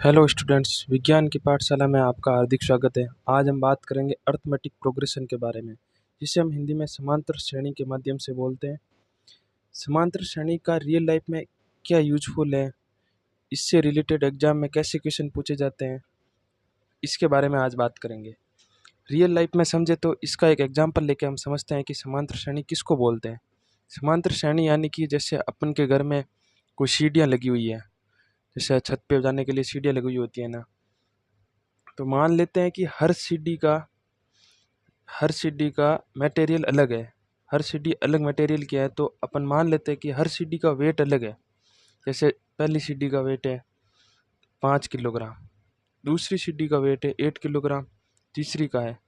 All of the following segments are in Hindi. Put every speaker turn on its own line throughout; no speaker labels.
हेलो स्टूडेंट्स, विज्ञान की पाठशाला में आपका हार्दिक स्वागत है। आज हम बात करेंगे अर्थमेटिक प्रोग्रेशन के बारे में, जिसे हम हिंदी में समांतर श्रेणी के माध्यम से बोलते हैं। समांतर श्रेणी का रियल लाइफ में क्या यूजफुल है, इससे रिलेटेड एग्जाम में कैसे क्वेश्चन पूछे जाते हैं, इसके बारे में आज बात करेंगे। रियल लाइफ में समझे तो इसका एक एग्जाम्पल लेके हम समझते हैं कि समांतर श्रेणी किसको बोलते हैं। समांतर श्रेणी यानी कि जैसे अपन के घर में कोई सीढ़ियाँ लगी हुई है, जैसे छत पे जाने के लिए सीढ़ियाँ लगी हुई होती है ना, तो मान लेते हैं कि हर सीढ़ी का मटेरियल अलग है। हर सीढ़ी अलग मटेरियल की है, तो अपन मान लेते हैं कि हर सीढ़ी का वेट अलग है। जैसे पहली सीढ़ी का वेट है 5 किलोग्राम, दूसरी सीढ़ी का वेट है 8 किलोग्राम, तीसरी का है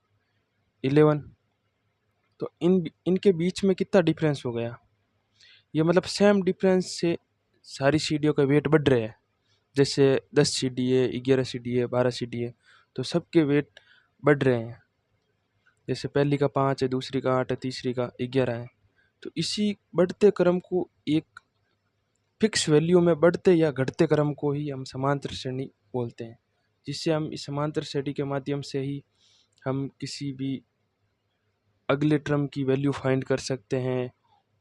11। तो इनके बीच में कितना डिफरेंस हो गया, ये मतलब सेम डिफरेंस से सारी सीढ़ियों का वेट बढ़ रहे हैं। जैसे 10 सीढ़ी है, 11 सीढ़ी है, 12 सीढ़ी है, तो सबके वेट बढ़ रहे हैं। जैसे पहली का 5 है, दूसरी का 8 है, तीसरी का 11 है। तो इसी बढ़ते क्रम को एक फिक्स वैल्यू में बढ़ते या घटते क्रम को ही हम समांतर श्रेणी बोलते हैं, जिससे हम इस समांतर श्रेणी के माध्यम से ही हम किसी भी अगले टर्म की वैल्यू फाइंड कर सकते हैं,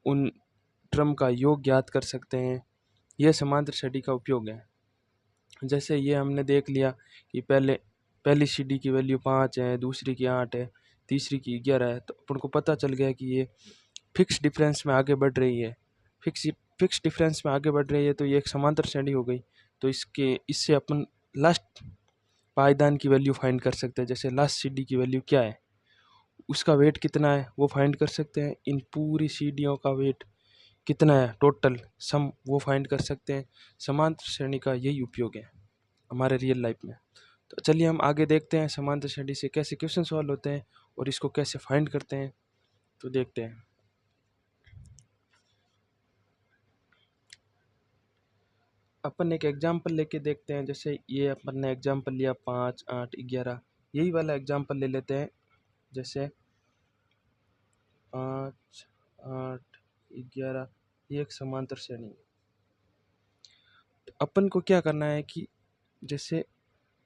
उन टर्म का योग ज्ञात कर सकते हैं। यह समांतर श्रेणी का उपयोग है। जैसे ये हमने देख लिया कि पहली सीढ़ी की वैल्यू 5 है, दूसरी की 8 है, तीसरी की 11 है, तो अपन को पता चल गया कि ये फिक्स डिफरेंस में आगे बढ़ रही है। फिक्स डिफरेंस में आगे बढ़ रही है, तो ये एक समांतर श्रेणी हो गई। तो इससे अपन लास्ट पायदान की वैल्यू फाइंड कर सकते हैं। जैसे लास्ट सीढ़ी की वैल्यू क्या है, उसका वेट कितना है, वो फाइंड कर सकते हैं। इन पूरी सीढ़ियों का वेट कितना है टोटल सम, वो फाइंड कर सकते हैं। समांतर श्रेणी का यही उपयोग है हमारे रियल लाइफ में। तो चलिए हम आगे देखते हैं समांतर श्रेणी से कैसे क्वेश्चन सॉल्व होते हैं और इसको कैसे फाइंड करते हैं। तो देखते हैं। अपन एक एग्जांपल लेके देखते हैं। जैसे ये अपन ने एग्जांपल लिया 5, 8, 11, यही वाला एग्जांपल ले लेते हैं। जैसे 5, 8, 11, ये एक समांतर श्रेणी है। तो अपन को क्या करना है कि जैसे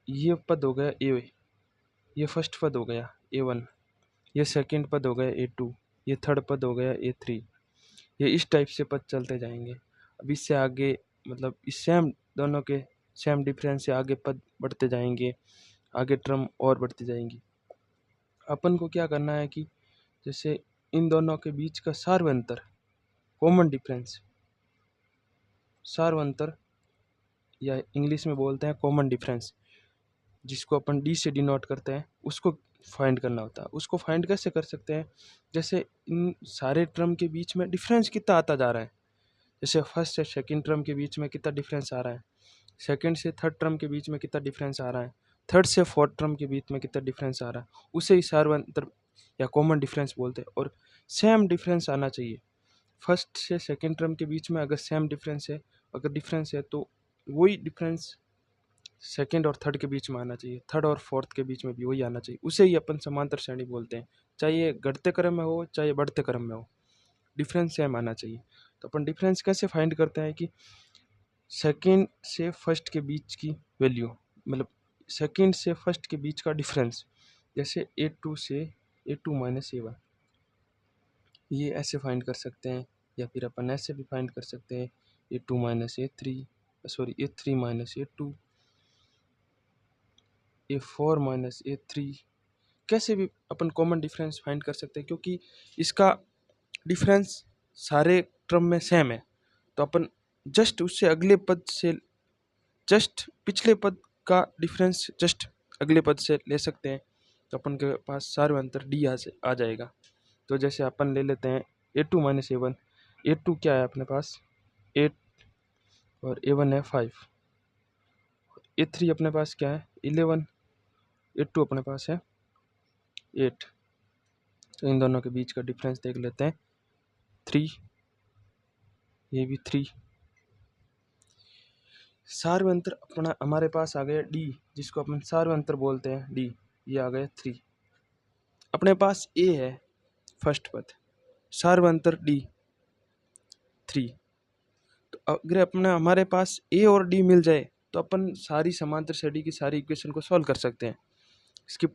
ये पद हो गया ए, ये फर्स्ट पद हो गया A1, ये सेकंड पद हो गया A2, ये थर्ड पद हो गया A3। ये इस टाइप से पद चलते जाएंगे। अब इससे आगे मतलब इस सेम दोनों के सेम डिफरेंस से आगे पद बढ़ते जाएंगे, आगे टर्म और बढ़ती जाएंगी। अपन को क्या करना है कि जैसे इन दोनों के बीच का सार्वंतर, कॉमन डिफरेंस, सार्वंतर या इंग्लिश में बोलते हैं कॉमन डिफरेंस, जिसको अपन डी से डिनोट करते हैं, उसको फाइंड करना होता है। उसको फाइंड कैसे कर सकते हैं, जैसे इन सारे टर्म के बीच में डिफरेंस कितना आता जा रहा है। जैसे फर्स्ट से सेकंड टर्म के बीच में कितना डिफरेंस आ रहा है, सेकंड से थर्ड टर्म के बीच में कितना डिफरेंस आ रहा है, थर्ड से फोर्थ टर्म के बीच में कितना डिफरेंस आ रहा है, उसे ही सार्वंतर या कॉमन डिफरेंस बोलते हैं। और सेम डिफरेंस आना चाहिए। फर्स्ट से सेकंड टर्म के बीच में अगर सेम डिफरेंस है, अगर डिफरेंस है तो वही डिफरेंस सेकंड और थर्ड के बीच में आना चाहिए, थर्ड और फोर्थ के बीच में भी वही आना चाहिए। उसे ही अपन समांतर श्रेणी बोलते हैं। चाहे ये घटते क्रम में हो चाहे बढ़ते क्रम में हो, डिफरेंस सेम आना चाहिए। तो अपन डिफरेंस कैसे फाइंड करते हैं कि सेकंड से फर्स्ट के बीच की वैल्यू, मतलब सेकंड से फर्स्ट के बीच का डिफरेंस। जैसे A2 से A2 माइनस A1, ये ऐसे फाइंड कर सकते हैं, या फिर अपन ऐसे भी फाइंड कर सकते हैं A2 minus A3, sorry A3 minus A2, A4 minus A3। कैसे भी अपन कॉमन डिफरेंस फाइंड कर सकते हैं, क्योंकि इसका डिफरेंस सारे टर्म में सेम है। तो अपन जस्ट उससे अगले पद से, जस्ट पिछले पद का डिफरेंस जस्ट अगले पद से ले सकते हैं। तो अपन के पास सार्वंतर डी आ जाएगा। तो जैसे अपन ले लेते हैं A2 माइनस A1। A2 क्या है अपने पास 8 और A1 है 5। A3 अपने पास क्या है 11, A2 अपने पास है 8। तो इन दोनों के बीच का डिफरेंस देख लेते हैं 3, ये भी 3। सार्वंतर अपना हमारे पास आ गया डी, जिसको अपन सार्वंतर बोलते हैं डी, ये आ गया 3। अपने पास ए है फर्स्ट पद, सार्वंतर डी 3। तो अगर अपना हमारे पास ए और डी मिल जाए तो अपन सारी समांतर श्रेणी की सारी इक्वेशन को सॉल्व कर सकते हैं। इसकी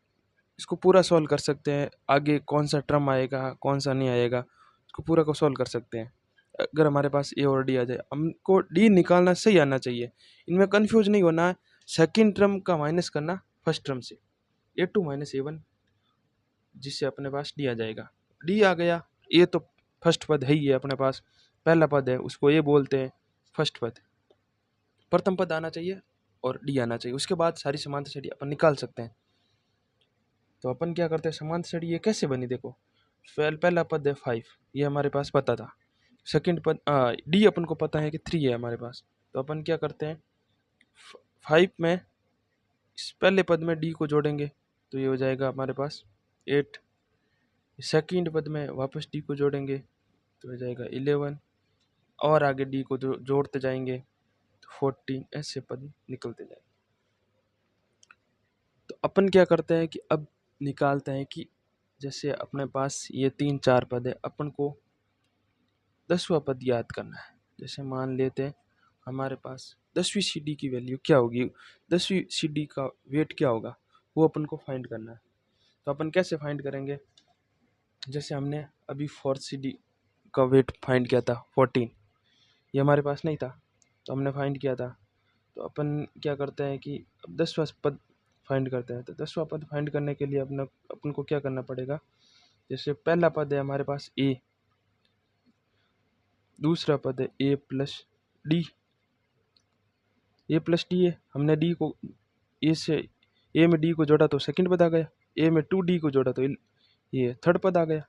इसको पूरा सॉल्व कर सकते हैं, आगे कौन सा टर्म आएगा कौन सा नहीं आएगा, इसको पूरा को सॉल्व कर सकते हैं। अगर हमारे पास ए और डी आ जाए, हमको डी निकालना सही आना चाहिए, इनमें कंफ्यूज नहीं होना है। सेकेंड टर्म का माइनस करना फर्स्ट टर्म से, A2 माइनस A1, जिससे अपने पास डी आ जाएगा। डी आ गया, ए तो फर्स्ट पद है ही है अपने पास, पहला पद है उसको ए बोलते हैं फर्स्ट पद। प्रथम पद आना चाहिए और डी आना चाहिए, उसके बाद सारी समांतर श्रेणी अपन निकाल सकते हैं। तो अपन क्या करते हैं, समांतर श्रेणी ये कैसे बनी देखो, पहला पद है 5, ये हमारे पास पता था। सेकंड पद डी अपन को पता है कि 3 है हमारे पास, तो अपन क्या करते हैं 5 में इस पहले पद में डी को जोड़ेंगे तो ये हो जाएगा हमारे पास 8। सेकंड पद में वापस डी को जोड़ेंगे तो हो जाएगा 11, और आगे डी को जोड़ते जाएंगे तो 14, ऐसे पद निकलते जाएंगे। तो अपन क्या करते हैं कि अब निकालते हैं कि जैसे अपने पास ये 3-4 पद है, अपन को 10वां पद याद करना है। जैसे मान लेते हैं हमारे पास 10वीं सीडी की वैल्यू क्या होगी, 10वीं सीडी का वेट क्या होगा, वो अपन को फाइंड करना है। तो अपन कैसे फाइंड करेंगे, जैसे हमने अभी 4th सीडी का वेट फाइंड किया था 14, ये हमारे पास नहीं था तो हमने फाइंड किया था। तो अपन क्या करते हैं कि अब 10वां पद फाइंड करते हैं। तो 10वां पद फाइंड करने के लिए अपन को क्या करना पड़ेगा, जैसे पहला पद है हमारे पास ए, दूसरा पद है ए प्लस डी, ए प्लस डी है, हमने डी को ए से ए में डी को जोड़ा तो सेकंड पद आ गया, ए में 2D को जोड़ा तो ये थर्ड पद आ गया,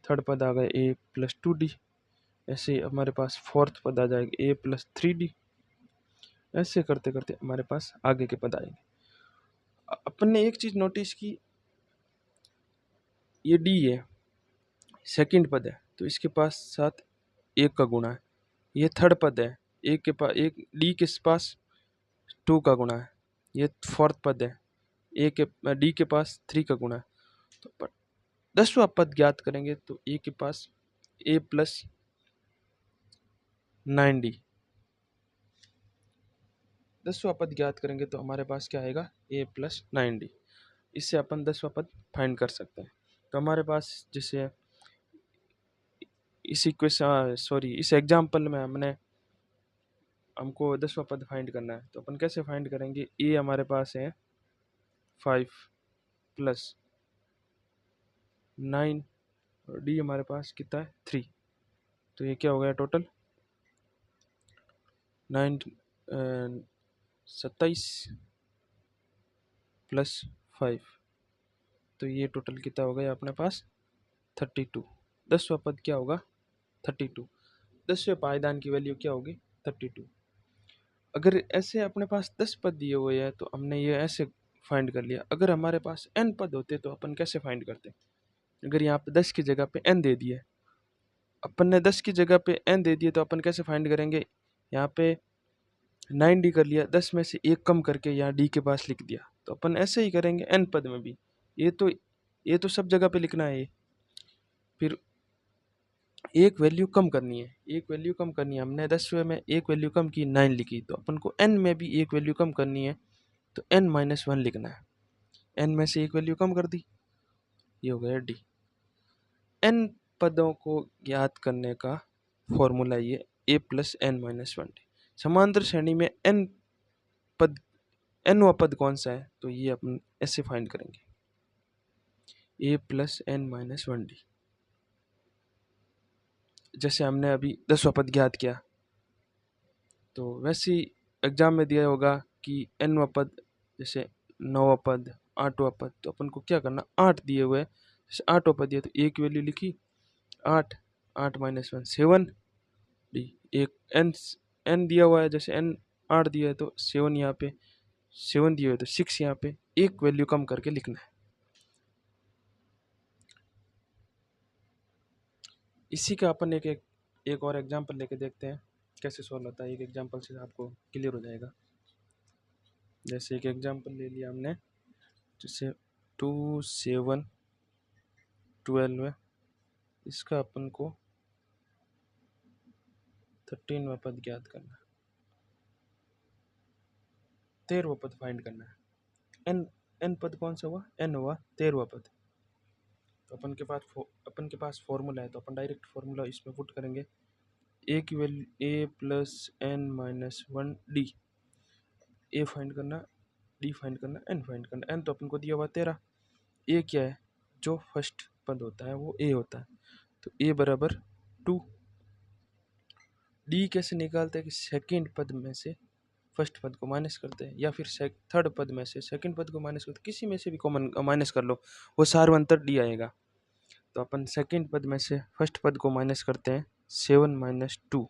थर्ड पद आ गया ए प्लस 2D। ऐसे हमारे पास फोर्थ पद आ जाएगा ए प्लस 3D। ऐसे करते करते हमारे पास आगे के पद आएंगे। अपन ने एक चीज नोटिस की, ये डी है सेकंड पद है तो इसके पास साथ 1 का गुणा है, ये थर्ड पद है एक के पास एक, डी के पास 2 का गुणा है, ये फोर्थ पद है ए के डी के पास 3 का गुणा है। तो 10वां पद ज्ञात करेंगे तो ए के पास ए प्लस 9D, 10वां पद ज्ञात करेंगे तो हमारे पास क्या आएगा ए प्लस 9D। इससे अपन 10वां पद फाइंड कर सकते हैं। तो हमारे पास जैसे इस एग्जाम्पल में हमको 10वां पद फाइंड करना है, तो अपन कैसे फाइंड करेंगे, ए हमारे पास है 5 प्लस 9 और डी हमारे पास कितना है 3, तो ये क्या हो गया टोटल 27 प्लस 5, तो ये टोटल कितना हो गया अपने पास 32। 10वां पद क्या होगा 32, 10वें पायदान की वैल्यू क्या होगी 32। अगर ऐसे अपने पास 10 पद दिए हुए हैं तो हमने ये ऐसे फाइंड कर लिया। अगर हमारे पास n पद होते तो अपन कैसे फाइंड करते, अगर यहाँ पे 10 की जगह पे n दे दिए, अपन ने 10 की जगह पे n दे दिए तो अपन कैसे फाइंड करेंगे, यहाँ पे 9D कर लिया, 10 में से 1 कम करके यहाँ d के पास लिख दिया, तो अपन ऐसे ही करेंगे n पद में भी। ये तो सब जगह पे लिखना है, फिर एक वैल्यू कम करनी है, एक वैल्यू कम करनी है, हमने 10वें में एक वैल्यू कम की 9 लिखी, तो अपन को n में भी एक वैल्यू कम करनी है तो n-1 लिखना है, n में से एक वैल्यू कम कर दी, ये हो गया d। n पदों को ज्ञात करने का फॉर्मूला ये a प्लस n-1d। समांतर श्रेणी में n पद, nवां पद कौन सा है, तो ये अपन ऐसे फाइंड करेंगे a प्लस n-1d। जैसे हमने अभी 10वां पद ज्ञात किया, तो वैसे ही एग्जाम में दिया होगा कि nवां पद, जैसे 9वां पद 8वां पद, तो अपन को क्या करना, 8 दिए हुए, जैसे 8वां पद दिया तो एक वैल्यू लिखी 8, 8-1 7 डी, एक n दिया हुआ है, जैसे n 8 दिया है तो 7 यहाँ पे, 7 दिए हुए तो 6 यहाँ पे, एक वैल्यू कम करके लिखना है। इसी का अपन एक और एग्जांपल लेके देखते हैं कैसे सॉल्व होता है। एक एग्जांपल से आपको क्लियर हो जाएगा। जैसे एक एग्जांपल ले लिया हमने, जैसे 2 7 12 है, इसका अपन को 13वां पद ज्ञात करना है। 13वां पद फाइंड करना है। एन एन पद कौन सा हुआ? एन हुआ 13वां पद। तो अपन के पास फॉर्मूला है, तो अपन डायरेक्ट फॉर्मूला इसमें पुट करेंगे। ए की value A plus N minus one D. A find करना, डी फाइंड करना, एन फाइंड करना। एन तो अपन को दिया हुआ 13। ए क्या है? जो फर्स्ट पद होता है वो ए होता है, तो ए बराबर 2। डी कैसे निकालते हैं कि सेकेंड पद में से फर्स्ट पद को माइनस करते हैं, या फिर थर्ड पद में से सेकंड पद को माइनस करते हैं, किसी में से भी कॉमन माइनस कर लो, वो सार्वंतर डी आएगा। तो अपन सेकंड पद में से फर्स्ट पद को माइनस करते हैं, 7 माइनस 2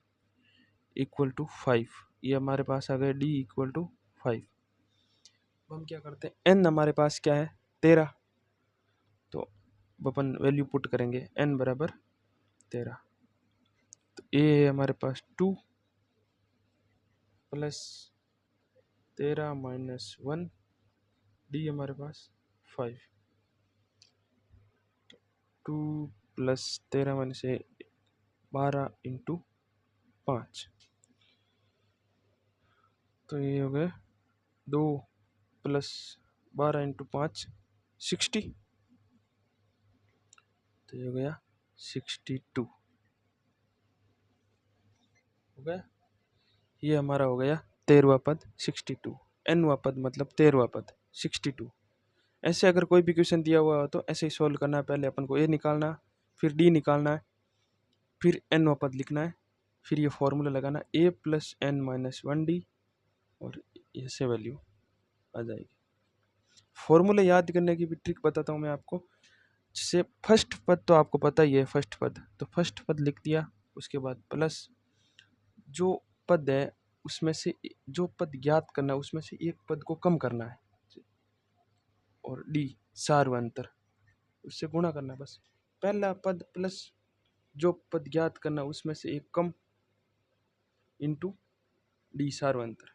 इक्वल टू 5। ये हमारे पास आ गया डी इक्वल टू 5। अब हम क्या करते हैं, एन हमारे पास क्या है? 13। तो अपन वैल्यू पुट करेंगे, एन बराबर 13। तो ए है हमारे पास 2 प्लस 13 माइनस 1, डी हमारे पास 5। 2 प्लस 13 माइनस 12 इंटू 5, तो ये हो गया 2 प्लस 12 इंटू 5 60। तो ये हो गया 62 हो गया। ये हमारा हो गया 13वां पद 62। एनवां पद मतलब 13वां पद 62। ऐसे अगर कोई भी क्वेश्चन दिया हुआ हो तो ऐसे ही सोल्व करना है। पहले अपन को ए निकालना, फिर डी निकालना है, फिर एनवां पद लिखना है, फिर ये फॉर्मूला लगाना A plus N minus one D, और ऐसे वैल्यू आ जाएगी। फॉर्मूले याद करने की भी ट्रिक बताता हूँ मैं आपको। जैसे फर्स्ट पद तो आपको पता ही है, फर्स्ट पद तो फर्स्ट पद लिख दिया, उसके बाद प्लस जो पद है उसमें से जो पद ज्ञात करना है उसमें से एक पद को कम करना है, और डी सार्वंतर, उससे गुणा करना है बस। पहला पद प्लस जो पद ज्ञात करना उसमें से एक कम इंटू डी सार्वंतर।